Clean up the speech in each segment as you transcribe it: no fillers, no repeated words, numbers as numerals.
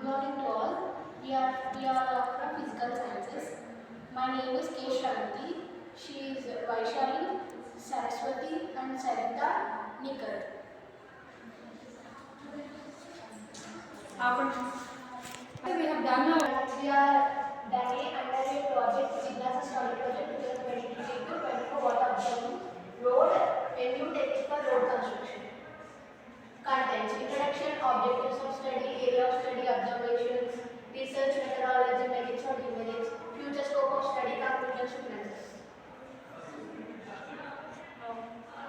Good morning to all. We are from Physical Sciences. My name is K. Shravati. She is Vaishali, Saraswati, and Sarita Nikar. We have done we are done under a project, JIGNASA Study Project 2023-24 water observing road, a new technique for road construction. Contents: introduction, objectives of study, area of study, observations, research methodology, merits or demerits, future scope of study, conclusions to analysis.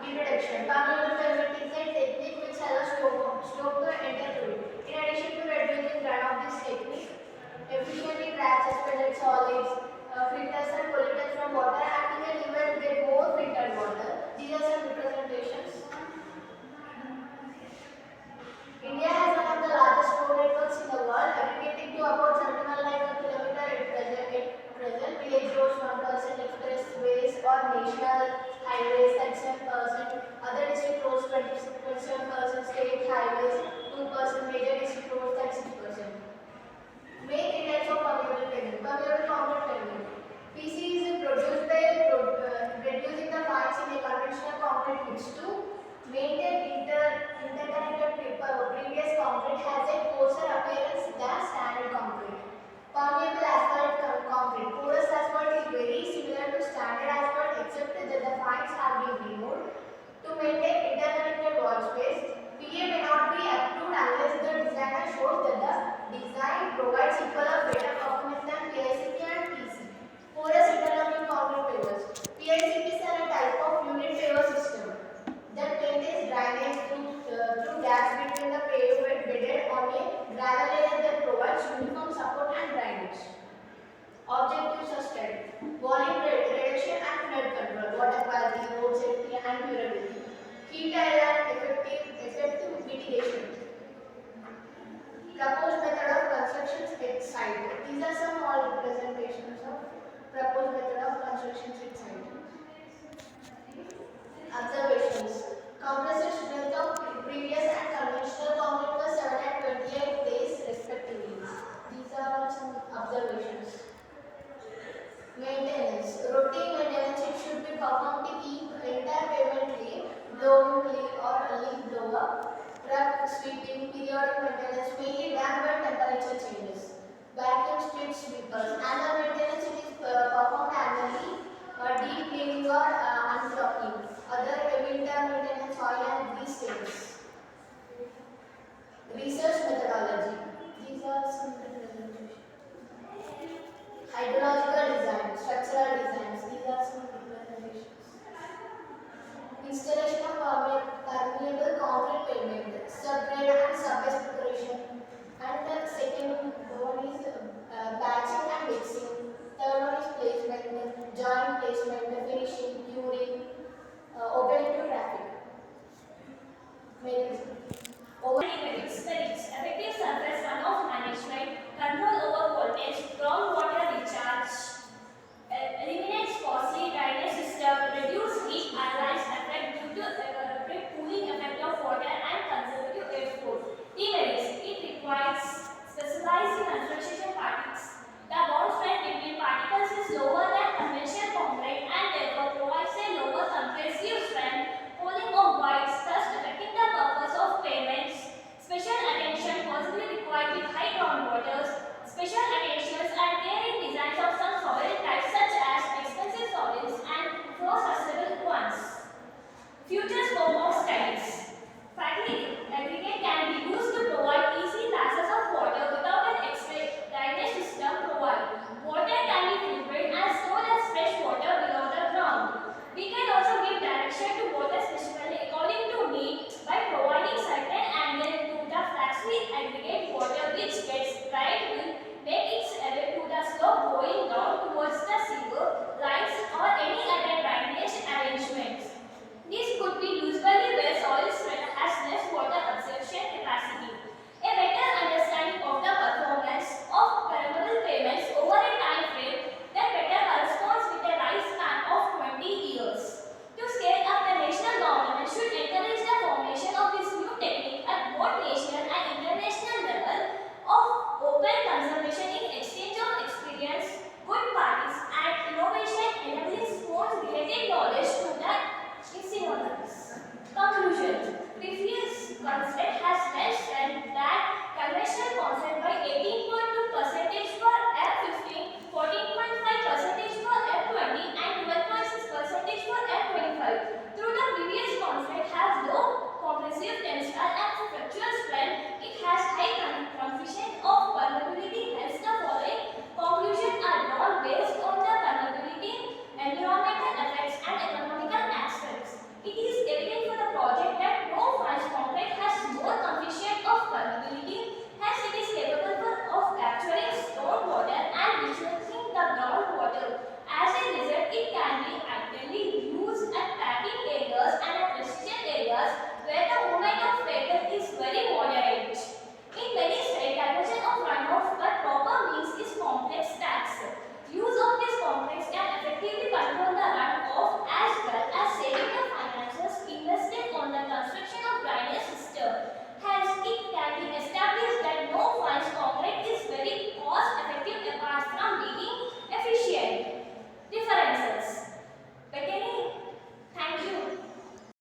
Introduction: permeable pavement is a technique which allows slope to enter through. In addition to reducing runoff, this technique efficiently traps suspended solids, filters and pollutants from water, and can even get more filtered water. These are some representations. India has one of the largest road networks in the world, aggregating to about 71 km at present. Village roads 1%, expressways or national highways at 7%, other district roads 27%, state highways 2%, major district roads at 6%. Main types of permeable pavement. Permeable concrete pavement. PC is produced by reducing the fines in a conventional concrete mix to maintain interconnected previous concrete has a coarser appearance than standard concrete. Permeable asphalt concrete. Porous asphalt is very similar to standard asphalt except that the fines have been removed. To maintain interconnected wall space, PA may not be approved unless the designer shows that the design provides equal or better performance than PICP and PC. Porous interlocking concrete pavers. PICPs are a type of unit paver system that maintains drainage through gaps between the pavement bedded on a gravel layer that provides uniform support and drainage. Objectives of study: volume reduction and flood control, water quality, road safety and durability, heat island effective mitigation. Proposed method of construction at site. These are some all representations of proposed method of construction at site. Observations: compressor strength of previous and conventional concrete was 7 and 28 days respectively. These are all some observations. Maintenance: routine maintenance it should be performed to keep entire pavement clean, blown or leaf blower, truck sweeping, periodic maintenance, mainly damp and temperature changes. Vacuum street sweepers. Annual maintenance it is performed annually, deep cleaning or unblocking. Other winter maintenance, oil and grease stains. Research methodology. These are some representations. Hydrological design, structural designs. These are some representations. Installation of permeable concrete pavement, subgrade and subbase preparation. And the second one is batching and mixing. Third one is placement, joint placement, finishing, curing, opening to traffic. Merits. Merits. Effective surface runoff management, control over voltage, groundwater recharge, eliminates costly drainage system, reduce heat islands effect due to rapid cooling effect of water and conservative airflow. Demerits. It requires specialized construction particles. The bond strength between particles is lower than conventional concrete and therefore provides a lower compressive strength, pulling of whites, thus affecting the purpose of pavements. Special attention possibly required with high groundwaters. Special attentions are there in designs of some soil types such as expensive soils and flow-susceptible ones. Future scope of studies. Fatty aggregate can be used to provide easy passes of water without an extra drainage system provided. Water can be filtered and stored as fresh water below the ground. We can also give direction to water specifically according to need by providing certain angle to the flaxseed aggregate water which gets dried